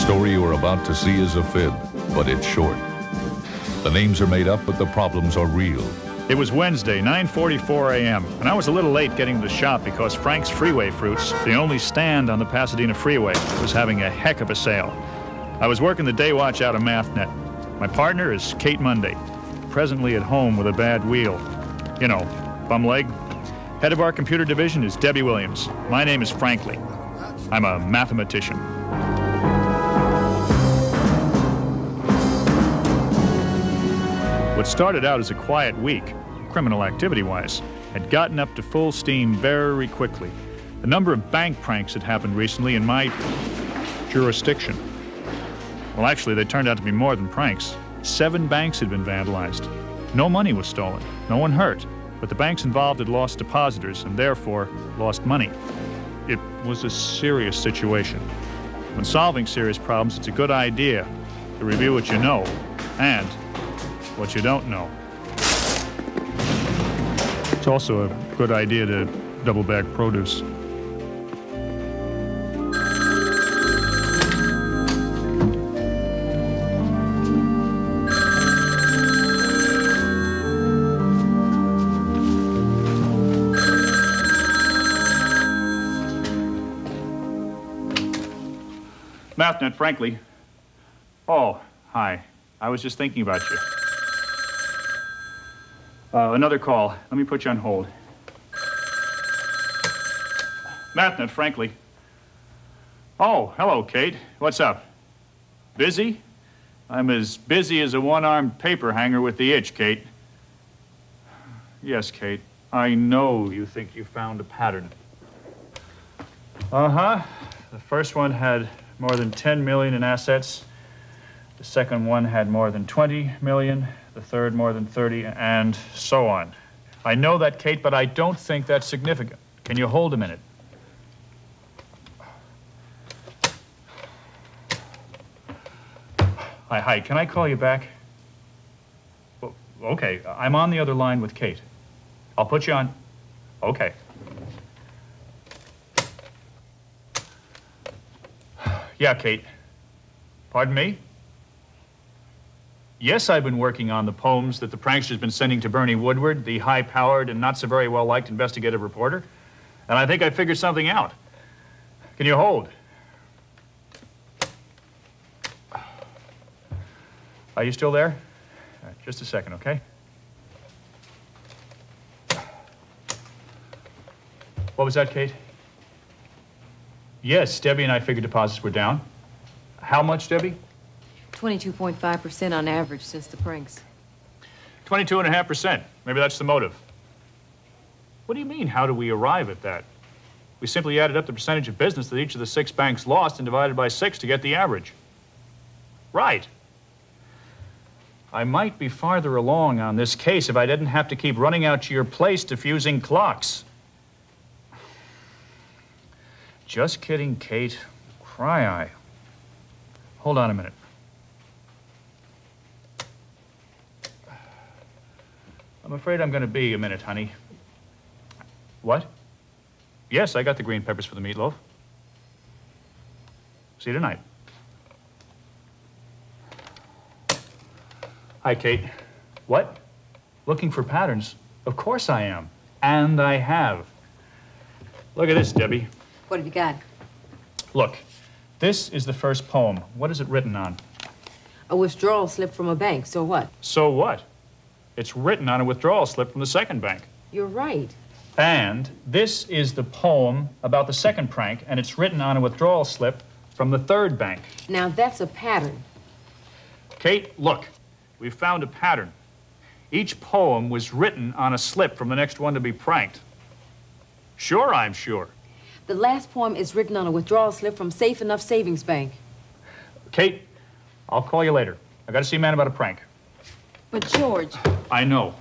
story you are about to see is a fib, but it's short. The names are made up, but the problems are real. It was Wednesday, 9:44 a.m., and I was a little late getting to the shop because Frank's Freeway Fruits, the only stand on the Pasadena Freeway, was having a heck of a sale. I was working the day watch out of Mathnet. My partner is Kate Monday, presently at home with a bad wheel. You know, bum leg. Head of our computer division is Debbie Williams. My name is Frankly. I'm a mathematician. What started out as a quiet week, criminal activity-wise, had gotten up to full steam very quickly. A number of bank pranks had happened recently in my jurisdiction. Well, actually, they turned out to be more than pranks. 7 banks had been vandalized. No money was stolen, no one hurt, but the banks involved had lost depositors and therefore lost money. It was a serious situation. When solving serious problems, it's a good idea to review what you know and what you don't know. It's also a good idea to double bag produce. Mathnet, Frankly. Oh, hi. I was just thinking about you. Another call. Let me put you on hold. Mathnet, Frankly. Oh, hello, Kate. What's up? Busy? I'm as busy as a one-armed paper hanger with the itch, Kate. Yes, Kate. I know you think you found a pattern. Uh-huh. The first one had more than 10 million in assets. The second one had more than 20 million. The third more than 30, and so on. I know that, Kate, but I don't think that's significant. Can you hold a minute? Hi, can I call you back? Well, okay, I'm on the other line with Kate. I'll put you on. Okay. Yeah, Kate. Pardon me? Yes, I've been working on the poems that the prankster's been sending to Bernie Woodward, the high-powered and not so very well-liked investigative reporter. And I think I figured something out. Can you hold? Are you still there? All right, just a second, okay? What was that, Kate? Yes, Debbie and I figured deposits were down. How much, Debbie? 22.5% on average since the pranks. 22.5%. Maybe that's the motive. What do you mean, how do we arrive at that? We simply added up the percentage of business that each of the 6 banks lost and divided by 6 to get the average. Right. I might be farther along on this case if I didn't have to keep running out to your place diffusing clocks. Just kidding, Kate. Cry-eye. Hold on a minute. I'm afraid I'm going to be a minute, honey. What? Yes, I got the green peppers for the meatloaf. See you tonight. Hi, Kate. What? Looking for patterns? Of course I am. And I have. Look at this, Debbie. What have you got? Look, this is the first poem. What is it written on? A withdrawal slip from a bank, so what? So what? It's written on a withdrawal slip from the second bank. You're right. And this is the poem about the second prank, and it's written on a withdrawal slip from the third bank. Now that's a pattern. Kate, look, we've found a pattern. Each poem was written on a slip from the next one to be pranked. Sure, I'm sure. The last poem is written on a withdrawal slip from Safe Enough Savings Bank. Kate, I'll call you later. I got to see a man about a prank. But George... I know.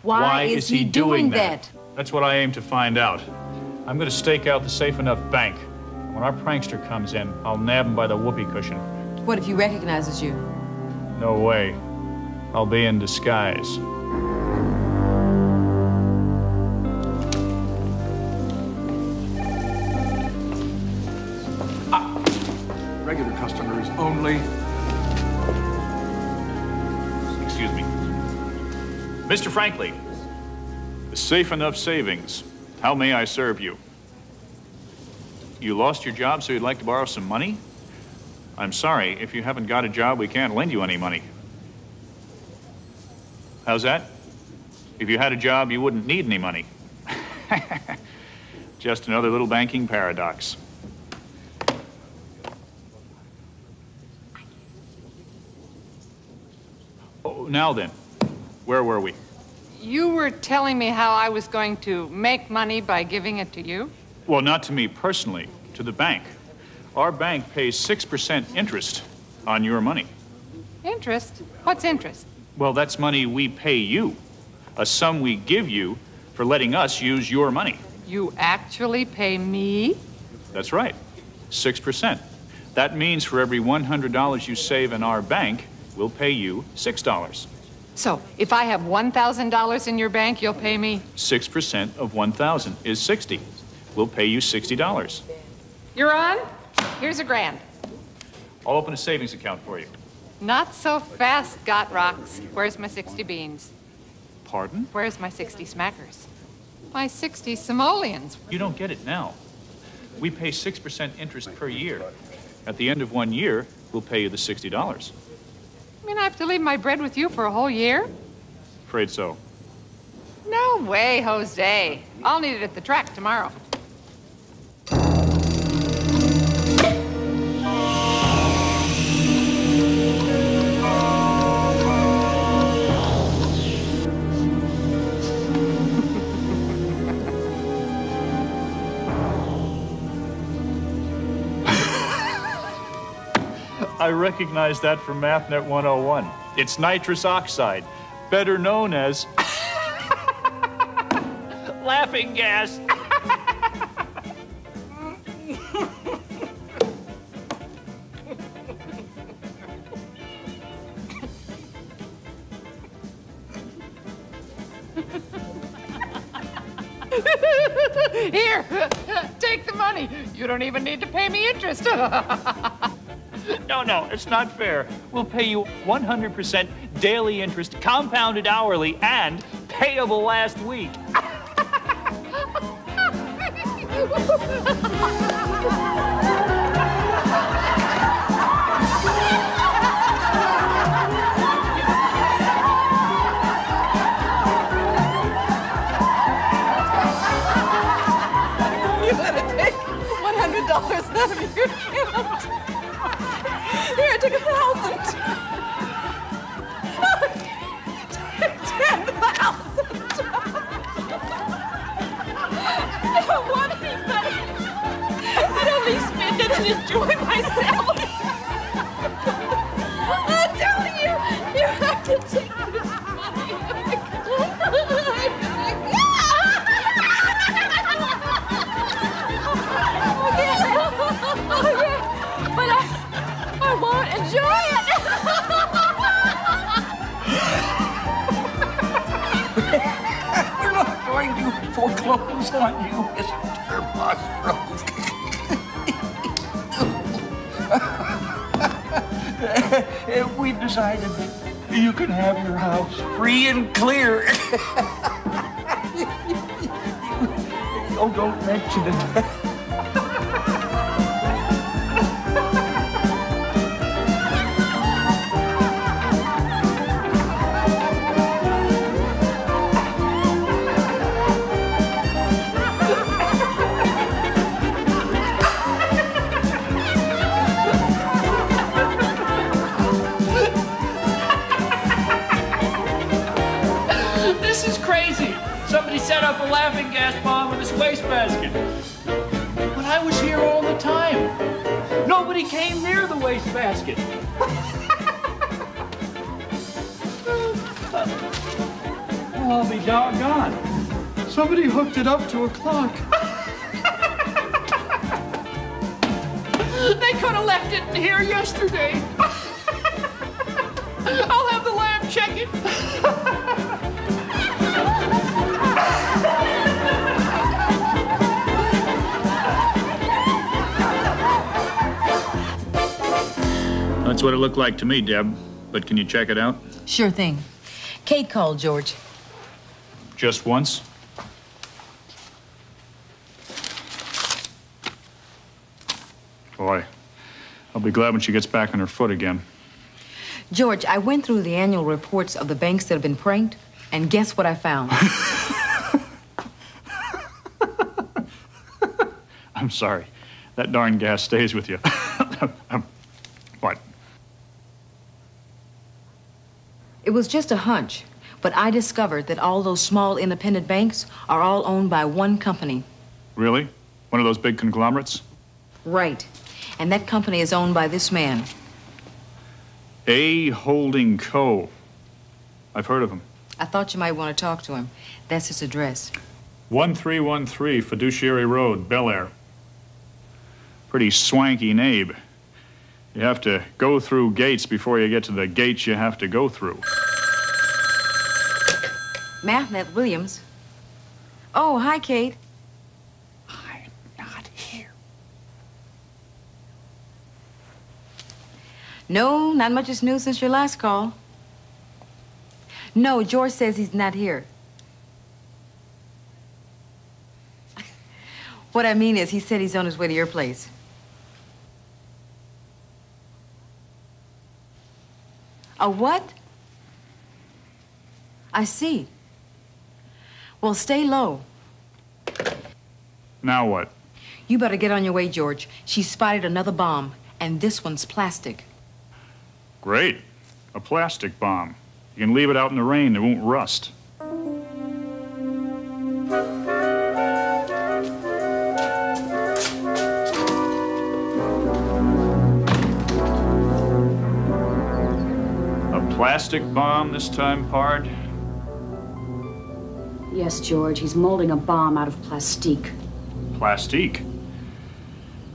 Why is he doing that? That's what I aim to find out. I'm going to stake out the Safe Enough bank. When our prankster comes in, I'll nab him by the whoopee cushion. What if he recognizes you? No way. I'll be in disguise. regular customers only. Excuse me. Mr. Franklin, the Safe Enough Savings. How may I serve you? You lost your job, so you'd like to borrow some money? I'm sorry, if you haven't got a job, we can't lend you any money. How's that? If you had a job, you wouldn't need any money. Just another little banking paradox. Oh, now then, where were we? You were telling me how I was going to make money by giving it to you? Well, not to me personally, to the bank. Our bank pays 6% interest on your money. Interest? What's interest? Well, that's money we pay you, a sum we give you for letting us use your money. You actually pay me? That's right, 6%. That means for every $100 you save in our bank, we'll pay you $6. So, if I have $1,000 in your bank, you'll pay me? 6% of 1,000 is 60. We'll pay you $60. You're on? Here's $1,000. I'll open a savings account for you. Not so fast, Got Rocks. Where's my 60 beans? Pardon? Where's my 60 smackers? My 60 simoleons. You don't get it now. We pay 6% interest per year. At the end of 1 year, we'll pay you the $60. You mean I have to leave my bread with you for a whole year? Afraid so. No way, Jose. I'll need it at the track tomorrow. I recognize that from Mathnet 101. It's nitrous oxide, better known as laughing gas. Here, take the money. You don't even need to pay me interest. No, it's not fair. We'll pay you 100% daily interest, compounded hourly, and payable last week. You're gonna take $100 out of your account. Here, take 1,000. 10,000. I don't want any money. I'd only spend it and enjoy myself. I'm telling you, you have to take this money. Okay. But I won't enjoy it. We're not going to foreclose on you, Mr. Musgrove. We've decided that you can have your house free and clear. Oh, don't mention it. This is crazy. Somebody set up a laughing gas bomb in this wastebasket. But I was here all the time. Nobody came near the wastebasket. Well, I'll be doggone. Somebody hooked it up to a clock. They could have left it in here yesterday. I'll have the lab check it. That's what it looked like to me, Deb. But can you check it out? Sure thing. Kate called, George. Just once? Boy, I'll be glad when she gets back on her foot again. George, I went through the annual reports of the banks that have been pranked, and guess what I found? I'm sorry. That darn gas stays with you. What? It was just a hunch, but I discovered that all those small independent banks are all owned by one company. Really? One of those big conglomerates? Right. And that company is owned by this man. A Holding Co. I've heard of him. I thought you might want to talk to him. That's his address. 1313 Fiduciary Road, Bel Air. Pretty swanky name. You have to go through gates before you get to the gates you have to go through. Mathnet Williams. Oh, hi, Kate. I'm not here. No, not much is new since your last call. No, George says he's not here. What I mean is, he said he's on his way to your place. A what? I see. Well, stay low. Now what? You better get on your way, George. She spotted another bomb, and this one's plastic. Great. A plastic bomb. You can leave it out in the rain, it won't rust. Plastic bomb this time, Pard? Yes, George. He's molding a bomb out of plastique. Plastique?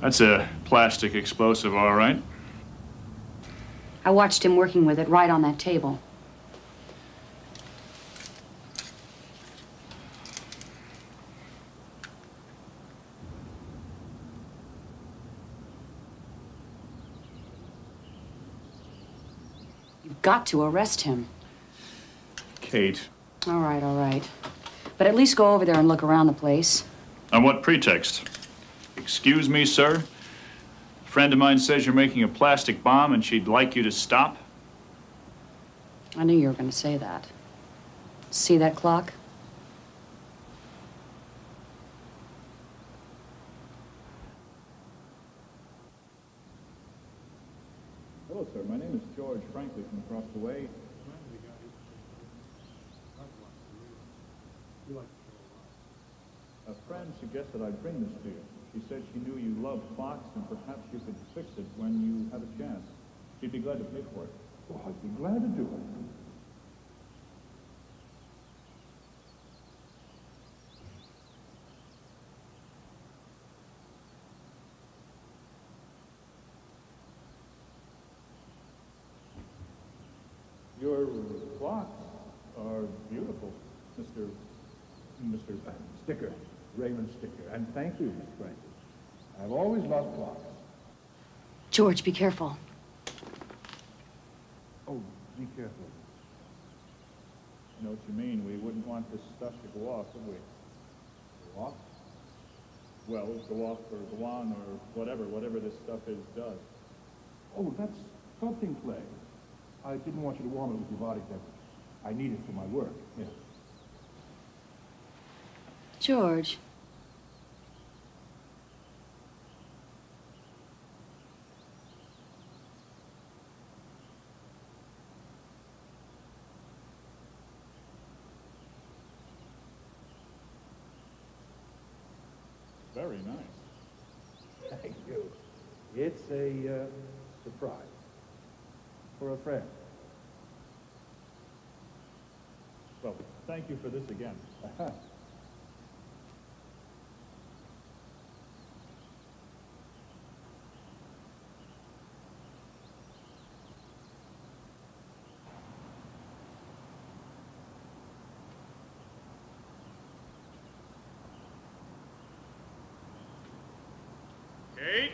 That's a plastic explosive, all right. I watched him working with it right on that table. You've got to arrest him. Kate. All right, all right. But at least go over there and look around the place. On what pretext? Excuse me, sir? A friend of mine says you're making a plastic bomb and she'd like you to stop. I knew you were going to say that. See that clock? Hello, sir. My name is George Frankly from across the way. A friend suggested I bring this to you. She said she knew you loved clocks and perhaps you could fix it when you have a chance. She'd be glad to pay for it. Oh, I'd be glad to do it. Your clocks are beautiful, Mr. Sticker, Raymond Sticker. And thank you, Miss Franklin. I've always loved clocks. George, be careful. Oh, be careful. I know what you mean. We wouldn't want this stuff to go off, would we? Go off? Well, go off or go on or whatever this stuff is does. Oh, that's sculpting clay. I didn't want you to warm it with your body temperature. I need it for my work, yes. George. Very nice. Thank you. It's a surprise. For a friend. Well, thank you for this again. Kate?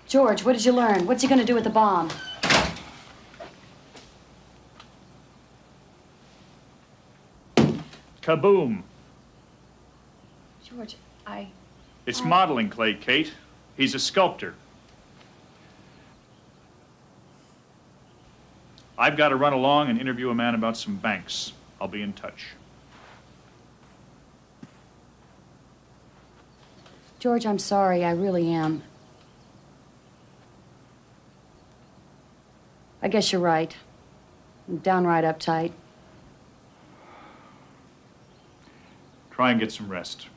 George, what did you learn? What's he going to do with the bomb? Kaboom. George, It's modeling clay, Kate. He's a sculptor. I've got to run along and interview a man about some banks. I'll be in touch. George, I'm sorry. I really am. I guess you're right. I'm downright uptight. Try and get some rest.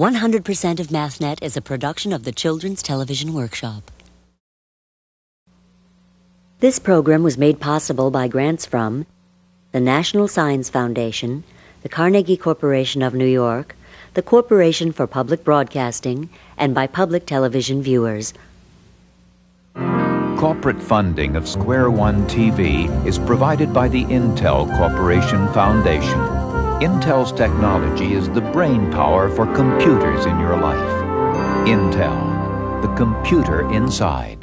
"100% of Mathnet" is a production of the Children's Television Workshop. This program was made possible by grants from the National Science Foundation, the Carnegie Corporation of New York, the Corporation for Public Broadcasting, and by public television viewers. Corporate funding of Square One TV is provided by the Intel Corporation Foundation. Intel's technology is the brain power for computers in your life. Intel, the computer inside.